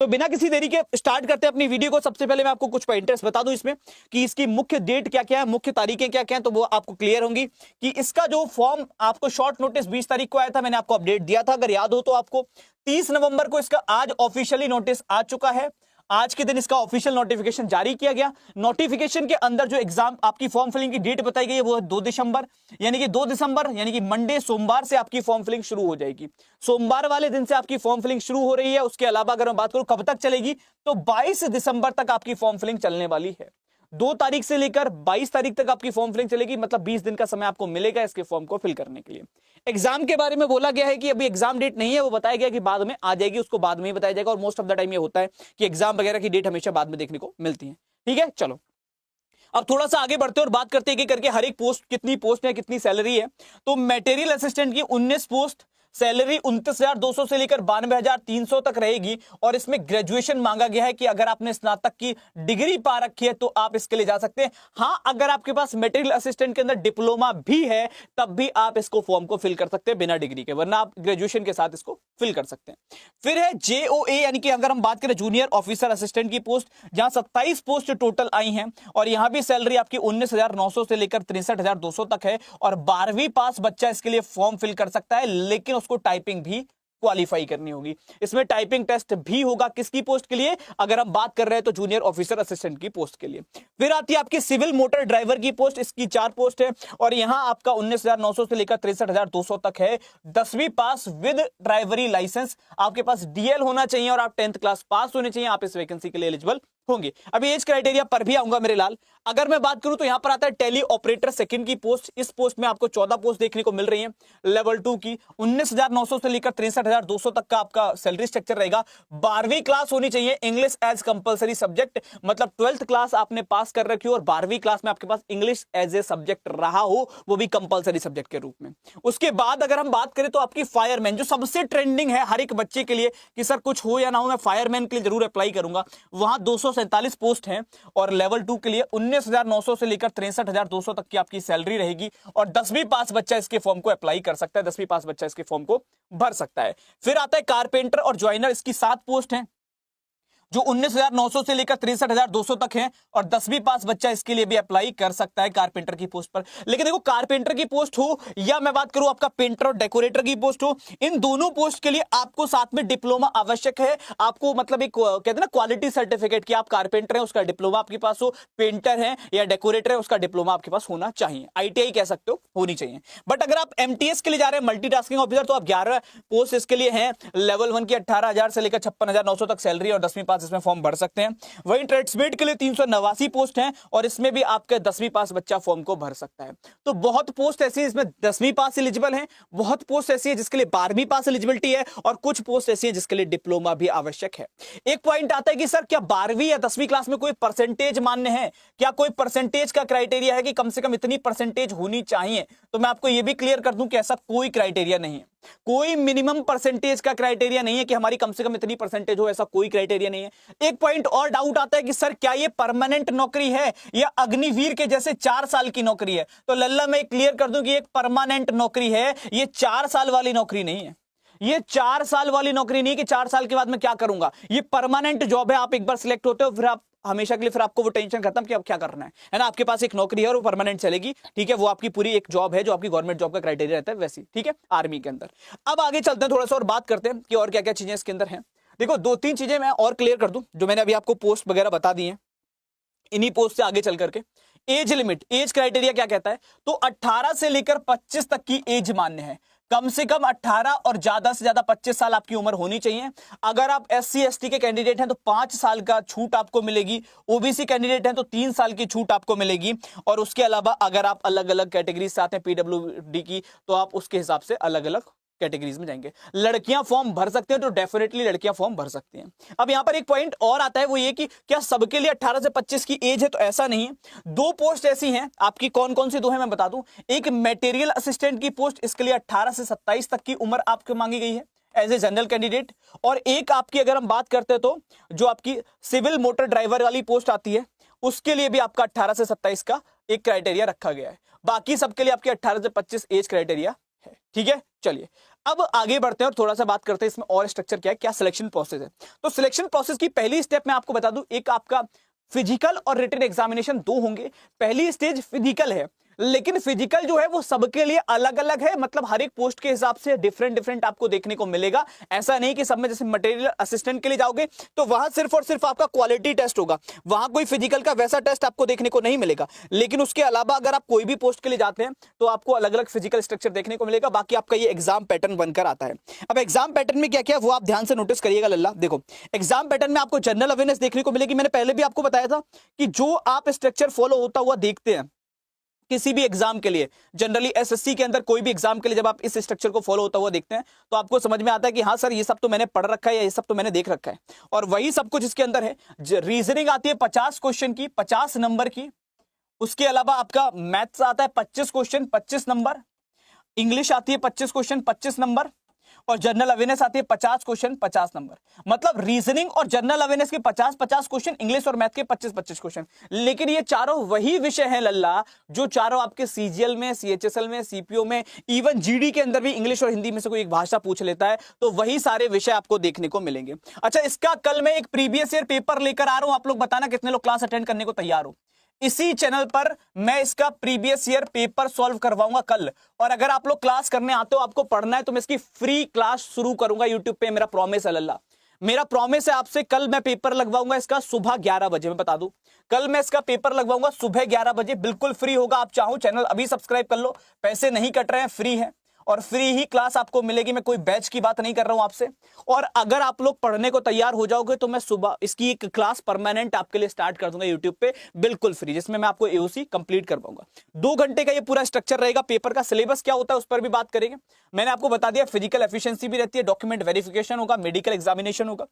तो बिना किसी देरी के स्टार्ट करते हैं अपनी वीडियो को। सबसे पहले मैं आपको कुछ पॉइंटर्स बता दूं इसमें कि इसकी मुख्य डेट क्या क्या है, मुख्य तारीखें क्या क्या हैं, तो वो आपको क्लियर होंगी कि इसका जो फॉर्म आपको शॉर्ट नोटिस 20 तारीख को आया था, मैंने आपको अपडेट दिया था अगर याद हो तो आपको। 30 नवंबर को इसका आज ऑफिशियली नोटिस आ चुका है। आज के दिन इसका ऑफिशियल नोटिफिकेशन जारी किया गया। नोटिफिकेशन के अंदर जो एग्जाम आपकी फॉर्म फिलिंग की डेट बताई गई है वो है 2 दिसंबर, यानी कि 2 दिसंबर यानी कि मंडे सोमवार से आपकी फॉर्म फिलिंग शुरू हो जाएगी। सोमवार वाले दिन से आपकी फॉर्म फिलिंग शुरू हो रही है। उसके अलावा अगर मैं बात करूं कब तक चलेगी तो 22 दिसंबर तक आपकी फॉर्म फिलिंग चलने वाली है। 2 तारीख से लेकर 22 तारीख तक आपकी फॉर्म फिलिंग चलेगी, मतलब 20 दिन का समय आपको मिलेगा इसके फॉर्म को फिल करने के लिए। एग्जाम के बारे में बोला गया है कि अभी एग्जाम डेट नहीं है, वो बताया गया कि बाद में आ जाएगी, उसको बाद में ही बताया जाएगा। और मोस्ट ऑफ द टाइम ये होता है कि एग्जाम वगैरह की डेट हमेशा बाद में देखने को मिलती है। ठीक है, चलो अब थोड़ा सा आगे बढ़ते हैं और बात करते हैं कि करके हर एक पोस्ट कितनी पोस्ट है, कितनी सैलरी है। तो मटेरियल असिस्टेंट की 19 पोस्ट, सैलरी 29,200 से लेकर 92,300 तक रहेगी। और इसमें ग्रेजुएशन मांगा गया है कि अगर आपने स्नातक की डिग्री पा रखी है तो आप इसके लिए जा सकते हैं। हां, अगर आपके पास मटेरियल असिस्टेंट के अंदर डिप्लोमा भी है तब भी आप इसको फॉर्म को फिल कर सकते हैं बिना डिग्री के, वरना आप ग्रेजुएशन के साथ इसको फिल कर सकते हैं। फिर है JOA, यानी कि अगर हम बात करें जूनियर ऑफिसर असिस्टेंट की पोस्ट, जहां 27 पोस्ट टोटल आई हैं और यहां भी सैलरी आपकी 19,900 से लेकर 63,200 तक है। और 12वीं पास बच्चा इसके लिए फॉर्म फिल कर सकता है, लेकिन उसको टाइपिंग भी क्वालिफाई करनी होगी। इसमें टाइपिंग टेस्ट भी होगा। किसकी पोस्ट के लिए? अगर हम बात कर रहे हैं तो जूनियर ऑफिसर असिस्टेंट की पोस्ट के लिए। फिर आती है आपकी सिविल मोटर ड्राइवर की पोस्ट, इसकी 4 पोस्ट है और यहां आपका 19,900 से लेकर 63,200 तक है। 10वीं पास विद ड्राइवरी लाइसेंस, आपके पास DL होना चाहिए और आप 10th क्लास पास होने चाहिए, आप इस वैकेंसी के लिए एलिजिबल होंगे। अभी एज क्राइटेरिया पर भी आऊंगा मेरे लाल। अगर मैं बात करूं तो यहां पर आता है टेली ऑपरेटर सेकंड की पोस्ट। इस पोस्ट में आपको 14 पोस्ट देखने को मिल रही हैं लेवल 2 की। 19,900 से लेकर 63,200 तक का आपका सैलरी स्ट्रक्चर रहेगा। 12वीं क्लास होनी चाहिए, इंग्लिश एज कंपलसरी सब्जेक्ट, मतलब 12th क्लास आपने पास कर रखी हो और 12वीं क्लास में आपके पास इंग्लिश एज ए सब्जेक्ट रहा हो, वो भी कंपलसरी सब्जेक्ट के रूप में। उसके बाद अगर हम बात करें तो आपकी फायरमैन, जो सबसे ट्रेंडिंग है हर एक बच्चे के लिए कि सर कुछ हो या ना हो मैं फायरमैन के लिए जरूर अप्लाई करूंगा, वहां 247 पोस्ट हैं और लेवल 2 के लिए 19,900 से लेकर 63,200 तक की आपकी सैलरी रहेगी। और 10वीं पास बच्चा इसके फॉर्म को अप्लाई कर सकता है, 10वीं पास बच्चा इसके फॉर्म को भर सकता है। फिर आता है कारपेंटर और ज्वाइनर, इसकी 7 पोस्ट हैं जो 19,900 से लेकर 63,200 तक है और 10वीं पास बच्चा इसके लिए भी अप्लाई कर सकता है कारपेंटर की पोस्ट पर। लेकिन देखो, कारपेंटर की पोस्ट हो या मैं बात करूं आपका पेंटर और डेकोरेटर की पोस्ट हो, इन दोनों पोस्ट के लिए आपको साथ में डिप्लोमा आवश्यक है। आपको मतलब एक कहते हैं ना क्वालिटी सर्टिफिकेट कि आप कारपेंटर हैं उसका डिप्लोमा आपके पास हो, पेंटर है या डेकोरेटर है उसका डिप्लोमा आपके पास होना चाहिए, ITI कह सकते हो, होनी चाहिए। बट अगर आप MTS के लिए जा रहे हैं मल्टीटास्किंग ऑफिसर, तो आप 11 पोस्ट इसके लिए हैं। लेवल 1 की 18,000 से लेकर 56,900 तक सैलरी और 10वीं पास इसमें फॉर्म भर सकते हैं। वहीं ट्रेड्समेड के लिए 389 पोस्ट हैं और इसमें भी आपके 10वीं पास बच्चा फॉर्म को भर सकता है। तो बहुत पोस्ट ऐसी है इसमें 10वीं पास एलिजिबल है, बहुत पोस्ट ऐसी है जिसके लिए 12वीं पास एलिजिबिलिटी है और कुछ पोस्ट ऐसी है जिसके लिए डिप्लोमा भी आवश्यक है। एक पॉइंट आता है कि सर क्या 12वीं या 10वीं क्लास में कोई परसेंटेज मान्य है? क्या कोई परसेंटेज का क्राइटेरिया है कि कम से कम इतनी परसेंटेज होनी चाहिए? तो मैं आपको यह भी क्लियर कर दूं कि ऐसा कोई क्राइटेरिया नहीं है, कोई मिनिमम परसेंटेज का क्राइटेरिया नहीं है कि हमारी कम से कम इतनी परसेंटेज हो, ऐसा कोई क्राइटेरिया नहीं है। एक पॉइंट और डाउट आता है कि सर क्या ये परमानेंट नौकरी है या अग्निवीर के जैसे 4 साल की नौकरी है? तो लल्ला मैं क्लियर कर दूं कि एक परमानेंट नौकरी है, ये 4 साल वाली नौकरी नहीं है। ये 4 साल वाली नौकरी नहीं कि 4 साल के बाद मैं क्या करूंगा। ये परमानेंट जॉब है, आप एक बार सिलेक्ट होते हो फिर आप हमेशा के लिए, फिर आपको वो टेंशन खत्म कि अब क्या करना है ना। आपके पास एक नौकरी है और वो परमानेंट चलेगी, ठीक है, वो आपकी पूरी एक जॉब है जो आपकी गवर्नमेंट जॉब का क्राइटेरिया रहता है वैसी, ठीक है, आर्मी के अंदर। अब आगे चलते हैं थोड़ा सा और बात करते हैं कि और क्या क्या चीजें इसके अंदर हैं। देखो 2-3 चीजें मैं और क्लियर कर दूं जो मैंने अभी आपको पोस्ट वगैरह बता दी है। इन्हीं पोस्ट से आगे चल करके एज लिमिट, एज क्राइटेरिया क्या कहता है, तो 18 से लेकर 25 तक की एज मान्य है। कम से कम 18 और ज्यादा से ज्यादा 25 साल आपकी उम्र होनी चाहिए। अगर आप SC ST के कैंडिडेट हैं तो 5 साल का छूट आपको मिलेगी, OBC कैंडिडेट हैं तो 3 साल की छूट आपको मिलेगी। और उसके अलावा अगर आप अलग अलग कैटेगरीज से आते हैं PWD की, तो आप उसके हिसाब से अलग अलग कैटेगरीज में जाएंगे। लड़कियां फॉर्म भर सकते हैं तो डेफिनेटली लड़कियां फॉर्म भर सकती हैं। अब यहां पर एक पॉइंट और आता है, वो ये कि क्या सबके लिए 18 से 25 की एज है, तो ऐसा नहीं है। 2 पोस्ट ऐसी हैं आपकी, कौन कौन सी 2 है मैं बता दूं। एक मटेरियल असिस्टेंट की पोस्ट, इसके लिए 18 से 27 तक की उम्र आपको मांगी गई है एज ए जनरल कैंडिडेट। और एक आपकी अगर हम बात करते हैं तो जो आपकी सिविल मोटर ड्राइवर वाली पोस्ट आती है, उसके लिए भी आपका 18 से 27 का एक क्राइटेरिया रखा गया है। बाकी सबके लिए आपके 18 से 25 एज क्राइटेरिया है, ठीक है। चलिए अब आगे बढ़ते हैं और थोड़ा सा बात करते हैं इसमें और स्ट्रक्चर क्या है, क्या सिलेक्शन प्रोसेस है। तो सिलेक्शन प्रोसेस की पहली स्टेप मैं आपको बता दूं, एक आपका फिजिकल और रिटन एग्जामिनेशन दो होंगे। पहली स्टेज फिजिकल है, लेकिन फिजिकल जो है वो सबके लिए अलग अलग है, मतलब हर एक पोस्ट के हिसाब से डिफरेंट डिफरेंट आपको देखने को मिलेगा। ऐसा नहीं कि सब में, जैसे मटेरियल असिस्टेंट के लिए जाओगे तो वहां सिर्फ और सिर्फ आपका क्वालिटी टेस्ट होगा, वहां कोई फिजिकल का वैसा टेस्ट आपको देखने को नहीं मिलेगा। लेकिन उसके अलावा अगर आप कोई भी पोस्ट के लिए जाते हैं तो आपको अलग अलग फिजिकल स्ट्रक्चर देखने को मिलेगा। बाकी आपका ये एग्जाम पैटर्न बनकर आता है। अब एग्जाम पैटर्न में क्या क्या है वो आप ध्यान से नोटिस करिएगा लल्ला। देखो, एग्जाम पैटर्न में आपको जनरल अवेयरनेस देखने को मिलेगी। मैंने पहले भी आपको बताया था कि जो आप स्ट्रक्चर फॉलो होता हुआ देखते हैं किसी भी एग्जाम के लिए, जनरली एसएससी के अंदर कोई भी एग्जाम के लिए जब आप इस स्ट्रक्चर को फॉलो होता हुआ देखते हैं तो आपको समझ में आता है कि हाँ सर ये सब तो मैंने पढ़ रखा है या ये सब तो मैंने देख रखा है। और वही सब कुछ इसके अंदर है। रीजनिंग आती है 50 क्वेश्चन की, 50 नंबर की। उसके अलावा आपका मैथ्स आता है 25 क्वेश्चन, 25 नंबर। इंग्लिश आती है 25 क्वेश्चन, 25 नंबर। और जनरल अवेयरनेस आती है 50 क्वेश्चन, 50 नंबर। मतलब रीजनिंग और जनरल अवेयरनेस के 50-50 क्वेश्चन, इंग्लिश और मैथ के 25-25 क्वेश्चन। लेकिन ये चारों वही विषय हैं लल्ला जो चारों आपके सीजीएल में, सीएचएसएल में, सीपीओ में, इवन जीडी के अंदर भी इंग्लिश और हिंदी में से कोई एक भाषा पूछ लेता है तो वही सारे विषय आपको देखने को मिलेंगे। अच्छा, इसका कल मैं एक प्रीवियस ईयर पेपर लेकर आ रहा हूं, आप लोग बताना कितने लोग क्लास अटेंड करने को तैयार हो। इसी चैनल पर मैं इसका प्रीवियस ईयर पेपर सॉल्व करवाऊंगा कल। और अगर आप लोग क्लास करने आते हो, आपको पढ़ना है, तो मैं इसकी फ्री क्लास शुरू करूंगा यूट्यूब पे। मेरा प्रॉमिस है लल्ला, मेरा प्रॉमिस है आपसे। कल मैं पेपर लगवाऊंगा इसका सुबह 11 बजे। मैं बता दूं, कल मैं इसका पेपर लगवाऊंगा सुबह 11 बजे, बिल्कुल फ्री होगा। आप चाहो चैनल अभी सब्सक्राइब कर लो, पैसे नहीं कट रहे हैं, फ्री है और फ्री ही क्लास आपको मिलेगी। मैं कोई बैच की बात नहीं कर रहा हूं आपसे। और अगर आप लोग पढ़ने को तैयार हो जाओगे तो मैं सुबह इसकी एक क्लास परमानेंट आपके लिए स्टार्ट कर दूंगा यूट्यूब पे, बिल्कुल फ्री, जिसमें मैं आपको एओसी कंप्लीट कर पाऊंगा। 2 घंटे का ये पूरा स्ट्रक्चर रहेगा। पेपर का सिलेबस क्या होता है उस पर भी बात करेंगे। मैंने आपको बता दिया फिजिकल एफिशिएंसी भी रहती है, डॉक्यूमेंट वेरिफिकेशन होगा, मेडिकल एग्जामिनेशन होगा।